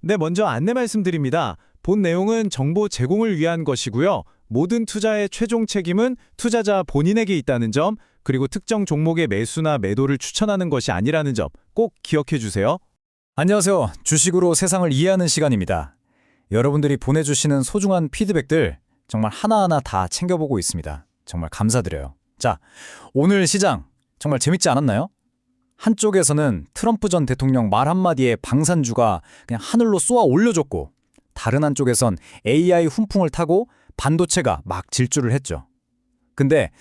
네, 먼저 안내 말씀드립니다. 본 내용은 정보 제공을 위한 것이고요. 모든 투자의 최종 책임은 투자자 본인에게 있다는 점, 그리고 특정 종목의 매수나 매도를 추천하는 것이 아니라는 점 꼭 기억해 주세요. 안녕하세요. 주식으로 세상을 이해하는 시간입니다. 여러분들이 보내주시는 소중한 피드백들 정말 하나하나 다 챙겨보고 있습니다. 정말 감사드려요. 자, 오늘 시장 정말 재밌지 않았나요? 한쪽에서는 트럼프 전 대통령 말 한마디에 방산주가 그냥 하늘로 쏘아 올려줬고, 다른 한쪽에선 AI 훈풍을 타고 반도체가 막 질주를 했죠. 근데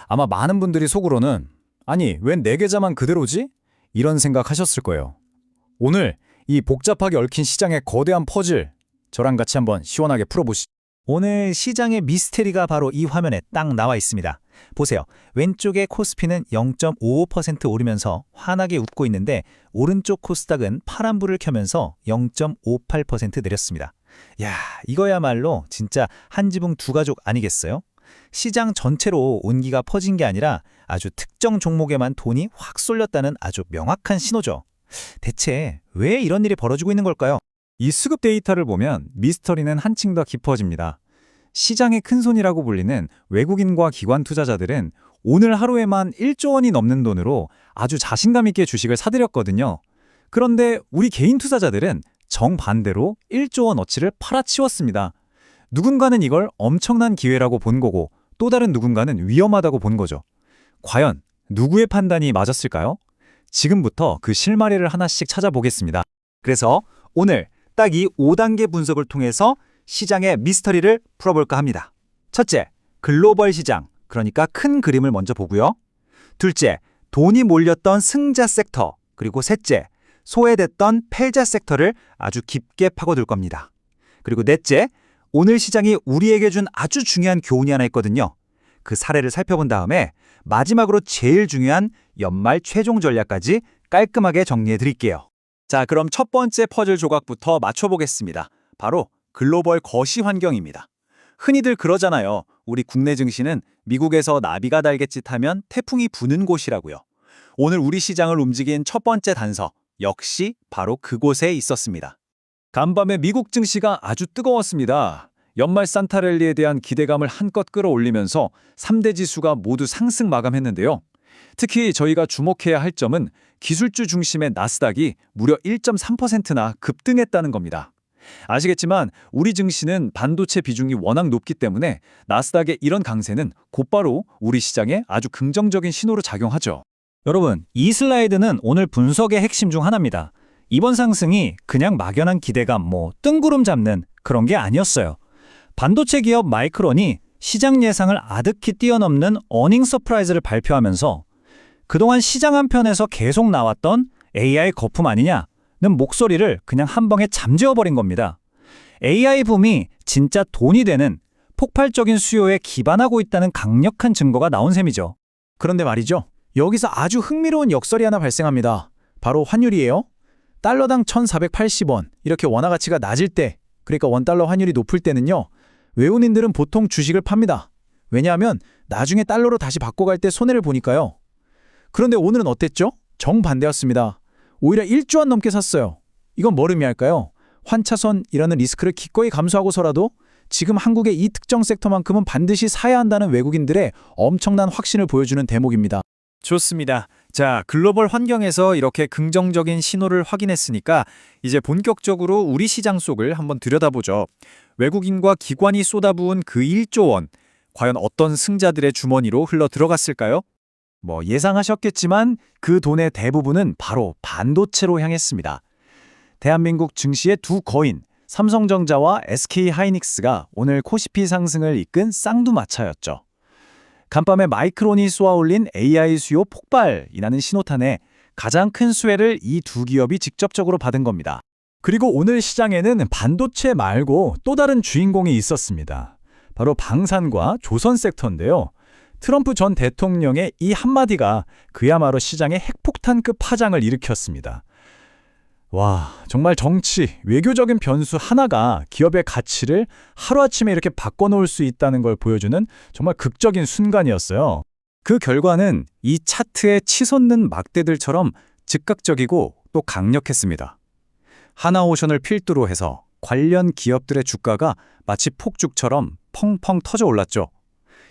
아마 많은 분들이 속으로는 아니, 웬 내 계좌만 그대로지? 이런 생각하셨을 거예요. 오늘 이 복잡하게 얽힌 시장의 거대한 퍼즐, 저랑 같이 한번 시원하게 풀어보시죠. 오늘 시장의 미스테리가 바로 이 화면에 딱 나와 있습니다. 보세요. 왼쪽의 코스피는 0.55% 오르면서 환하게 웃고 있는데, 오른쪽 코스닥은 파란불을 켜면서 0.58% 내렸습니다. 야, 이거야말로 진짜 한 지붕 두 가족 아니겠어요? 시장 전체로 온기가 퍼진 게 아니라 아주 특정 종목에만 돈이 확 쏠렸다는 아주 명확한 신호죠. 대체 왜 이런 일이 벌어지고 있는 걸까요? 이 수급 데이터를 보면 미스터리는 한층 더 깊어집니다. 시장의 큰손이라고 불리는 외국인과 기관 투자자들은 오늘 하루에만 1조 원이 넘는 돈으로 아주 자신감 있게 주식을 사들였거든요. 그런데 우리 개인 투자자들은 정반대로 1조 원어치를 팔아치웠습니다. 누군가는 이걸 엄청난 기회라고 본 거고, 또 다른 누군가는 위험하다고 본 거죠. 과연 누구의 판단이 맞았을까요? 지금부터 그 실마리를 하나씩 찾아보겠습니다. 그래서 오늘 딱 이 5단계 분석을 통해서 시장의 미스터리를 풀어볼까 합니다. 첫째, 글로벌 시장, 그러니까 큰 그림을 먼저 보고요. 둘째, 돈이 몰렸던 승자 섹터, 그리고 셋째, 소외됐던 패자 섹터를 아주 깊게 파고들 겁니다. 그리고 넷째, 오늘 시장이 우리에게 준 아주 중요한 교훈이 하나 있거든요. 그 사례를 살펴본 다음에 마지막으로 제일 중요한 연말 최종 전략까지 깔끔하게 정리해 드릴게요. 자, 그럼 첫 번째 퍼즐 조각부터 맞춰보겠습니다. 바로 글로벌 거시 환경입니다. 흔히들 그러잖아요. 우리 국내 증시는 미국에서 나비가 달갯짓하면 태풍이 부는 곳이라고요. 오늘 우리 시장을 움직인 첫 번째 단서, 역시 바로 그곳에 있었습니다. 간밤에 미국 증시가 아주 뜨거웠습니다. 연말 산타랠리에 대한 기대감을 한껏 끌어올리면서 3대 지수가 모두 상승 마감했는데요. 특히 저희가 주목해야 할 점은 기술주 중심의 나스닥이 무려 1.3%나 급등했다는 겁니다. 아시겠지만 우리 증시는 반도체 비중이 워낙 높기 때문에 나스닥의 이런 강세는 곧바로 우리 시장에 아주 긍정적인 신호로 작용하죠. 여러분, 이 슬라이드는 오늘 분석의 핵심 중 하나입니다. 이번 상승이 그냥 막연한 기대감, 뜬구름 잡는 그런 게 아니었어요. 반도체 기업 마이크론이 시장 예상을 아득히 뛰어넘는 어닝 서프라이즈를 발표하면서 그동안 시장 한편에서 계속 나왔던 AI 거품 아니냐는 목소리를 그냥 한 방에 잠재워버린 겁니다. AI 붐이 진짜 돈이 되는 폭발적인 수요에 기반하고 있다는 강력한 증거가 나온 셈이죠. 그런데 말이죠. 여기서 아주 흥미로운 역설이 하나 발생합니다. 바로 환율이에요. 달러당 1,480원, 이렇게 원화 가치가 낮을 때, 그러니까 원달러 환율이 높을 때는요, 외국인들은 보통 주식을 팝니다. 왜냐하면 나중에 달러로 다시 바꿔갈 때 손해를 보니까요. 그런데 오늘은 어땠죠? 정반대였습니다. 오히려 1조 원 넘게 샀어요. 이건 뭘 의미할까요? 환차선이라는 리스크를 기꺼이 감수하고서라도 지금 한국의 이 특정 섹터만큼은 반드시 사야 한다는 외국인들의 엄청난 확신을 보여주는 대목입니다. 좋습니다. 자, 글로벌 환경에서 이렇게 긍정적인 신호를 확인했으니까 이제 본격적으로 우리 시장 속을 한번 들여다보죠. 외국인과 기관이 쏟아부은 그 1조 원, 과연 어떤 승자들의 주머니로 흘러 들어갔을까요? 예상하셨겠지만 그 돈의 대부분은 바로 반도체로 향했습니다. 대한민국 증시의 두 거인, 삼성전자와 SK하이닉스가 오늘 코스피 상승을 이끈 쌍두마차였죠. 간밤에 마이크론이 쏘아올린 AI 수요 폭발이라는 신호탄에 가장 큰 수혜를 이 두 기업이 직접적으로 받은 겁니다. 그리고 오늘 시장에는 반도체 말고 또 다른 주인공이 있었습니다. 바로 방산과 조선 섹터인데요. 트럼프 전 대통령의 이 한마디가 그야말로 시장의 핵폭탄급 파장을 일으켰습니다. 와, 정말 정치, 외교적인 변수 하나가 기업의 가치를 하루아침에 이렇게 바꿔놓을 수 있다는 걸 보여주는 정말 극적인 순간이었어요. 그 결과는 이 차트에 치솟는 막대들처럼 즉각적이고 또 강력했습니다. 하나오션을 필두로 해서 관련 기업들의 주가가 마치 폭죽처럼 펑펑 터져 올랐죠.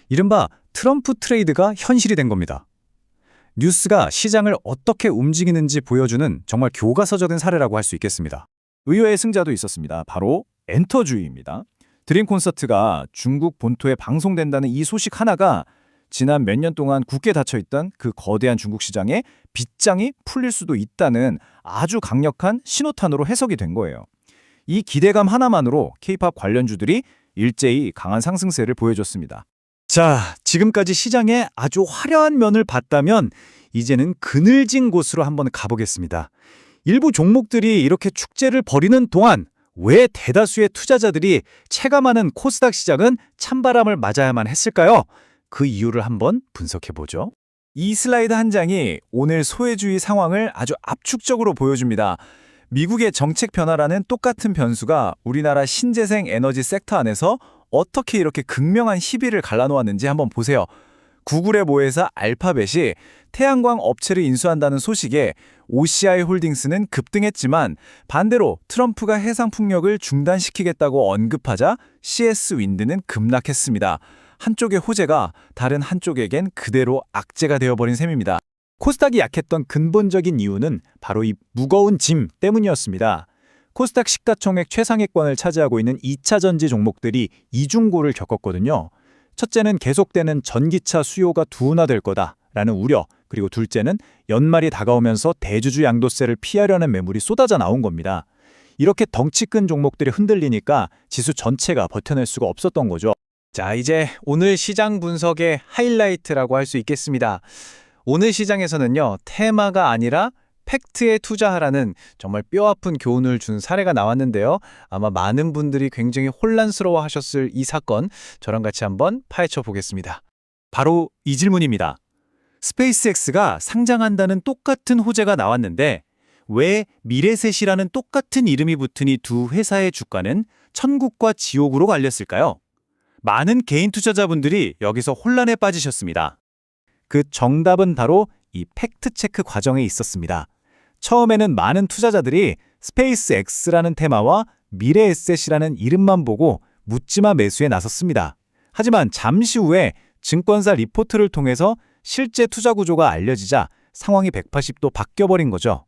이른바 트럼프 트레이드가 현실이 된 겁니다. 뉴스가 시장을 어떻게 움직이는지 보여주는 정말 교과서적인 사례라고 할 수 있겠습니다. 의외의 승자도 있었습니다. 바로 엔터주의입니다. 드림 콘서트가 중국 본토에 방송된다는 이 소식 하나가 지난 몇 년 동안 굳게 닫혀있던 그 거대한 중국 시장에 빗장이 풀릴 수도 있다는 아주 강력한 신호탄으로 해석이 된 거예요. 이 기대감 하나만으로 K-팝 관련주들이 일제히 강한 상승세를 보여줬습니다. 자, 지금까지 시장의 아주 화려한 면을 봤다면 이제는 그늘진 곳으로 한번 가보겠습니다. 일부 종목들이 이렇게 축제를 벌이는 동안 왜 대다수의 투자자들이 체감하는 코스닥 시장은 찬바람을 맞아야만 했을까요? 그 이유를 한번 분석해보죠. 이 슬라이드 한 장이 오늘 소외주의 상황을 아주 압축적으로 보여줍니다. 미국의 정책 변화라는 똑같은 변수가 우리나라 신재생 에너지 섹터 안에서 어떻게 이렇게 극명한 희비를 갈라놓았는지 한번 보세요. 구글의 모회사 알파벳이 태양광 업체를 인수한다는 소식에 OCI 홀딩스는 급등했지만 반대로 트럼프가 해상 풍력을 중단시키겠다고 언급하자 CS 윈드는 급락했습니다. 한쪽의 호재가 다른 한쪽에겐 그대로 악재가 되어버린 셈입니다. 코스닥이 약했던 근본적인 이유는 바로 이 무거운 짐 때문이었습니다. 코스닥 시가총액 최상위권을 차지하고 있는 2차 전지 종목들이 이중고를 겪었거든요. 첫째는 계속되는 전기차 수요가 둔화될 거다라는 우려, 그리고 둘째는 연말이 다가오면서 대주주 양도세를 피하려는 매물이 쏟아져 나온 겁니다. 이렇게 덩치 큰 종목들이 흔들리니까 지수 전체가 버텨낼 수가 없었던 거죠. 자, 이제 오늘 시장 분석의 하이라이트라고 할 수 있겠습니다. 오늘 시장에서는요, 테마가 아니라 팩트에 투자하라는 정말 뼈아픈 교훈을 준 사례가 나왔는데요. 아마 많은 분들이 굉장히 혼란스러워 하셨을 이 사건, 저랑 같이 한번 파헤쳐 보겠습니다. 바로 이 질문입니다. 스페이스X가 상장한다는 똑같은 호재가 나왔는데 왜 미래셋이라는 똑같은 이름이 붙은 이 두 회사의 주가는 천국과 지옥으로 갈렸을까요? 많은 개인 투자자분들이 여기서 혼란에 빠지셨습니다. 그 정답은 바로 이 팩트체크 과정에 있었습니다. 처음에는 많은 투자자들이 스페이스X라는 테마와 미래에셋이라는 이름만 보고 묻지마 매수에 나섰습니다. 하지만 잠시 후에 증권사 리포트를 통해서 실제 투자 구조가 알려지자 상황이 180도 바뀌어버린 거죠.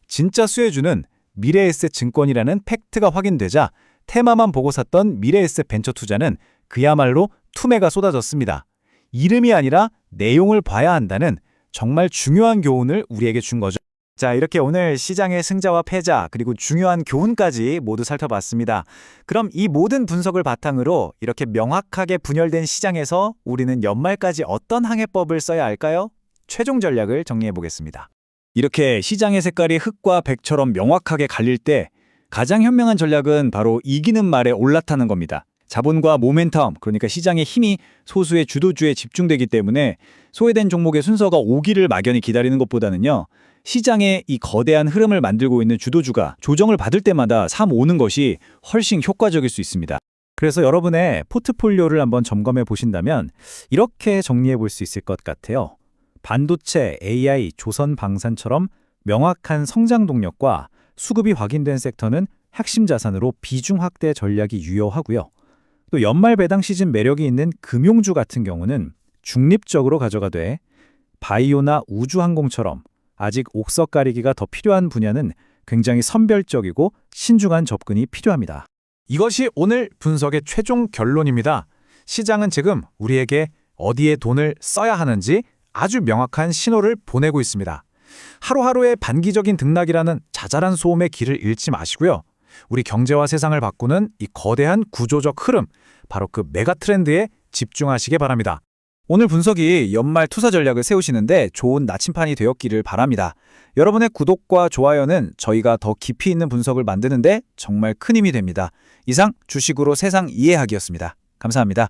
진짜 수혜주는 미래에셋 증권이라는 팩트가 확인되자 테마만 보고 샀던 미래에셋 벤처 투자는 그야말로 투매가 쏟아졌습니다. 이름이 아니라 내용을 봐야 한다는 정말 중요한 교훈을 우리에게 준 거죠. 자, 이렇게 오늘 시장의 승자와 패자, 그리고 중요한 교훈까지 모두 살펴봤습니다. 그럼 이 모든 분석을 바탕으로 이렇게 명확하게 분열된 시장에서 우리는 연말까지 어떤 항해법을 써야 할까요? 최종 전략을 정리해 보겠습니다. 이렇게 시장의 색깔이 흑과 백처럼 명확하게 갈릴 때 가장 현명한 전략은 바로 이기는 말에 올라타는 겁니다. 자본과 모멘텀, 그러니까 시장의 힘이 소수의 주도주에 집중되기 때문에 소외된 종목의 순서가 오기를 막연히 기다리는 것보다는요, 시장의 이 거대한 흐름을 만들고 있는 주도주가 조정을 받을 때마다 오는 것이 훨씬 효과적일 수 있습니다. 그래서 여러분의 포트폴리오를 한번 점검해 보신다면 이렇게 정리해 볼 수 있을 것 같아요. 반도체, AI, 조선 방산처럼 명확한 성장 동력과 수급이 확인된 섹터는 핵심 자산으로 비중 확대 전략이 유효하고요. 또 연말 배당 시즌 매력이 있는 금융주 같은 경우는 중립적으로 가져가되 바이오나 우주항공처럼 아직 옥석 가리기가 더 필요한 분야는 굉장히 선별적이고 신중한 접근이 필요합니다. 이것이 오늘 분석의 최종 결론입니다. 시장은 지금 우리에게 어디에 돈을 써야 하는지 아주 명확한 신호를 보내고 있습니다. 하루하루의 단기적인 등락이라는 자잘한 소음의 길을 잃지 마시고요. 우리 경제와 세상을 바꾸는 이 거대한 구조적 흐름, 바로 그 메가 트렌드에 집중하시기 바랍니다. 오늘 분석이 연말 투자 전략을 세우시는데 좋은 나침판이 되었기를 바랍니다. 여러분의 구독과 좋아요는 저희가 더 깊이 있는 분석을 만드는데 정말 큰 힘이 됩니다. 이상 주식으로 세상 이해하기였습니다. 감사합니다.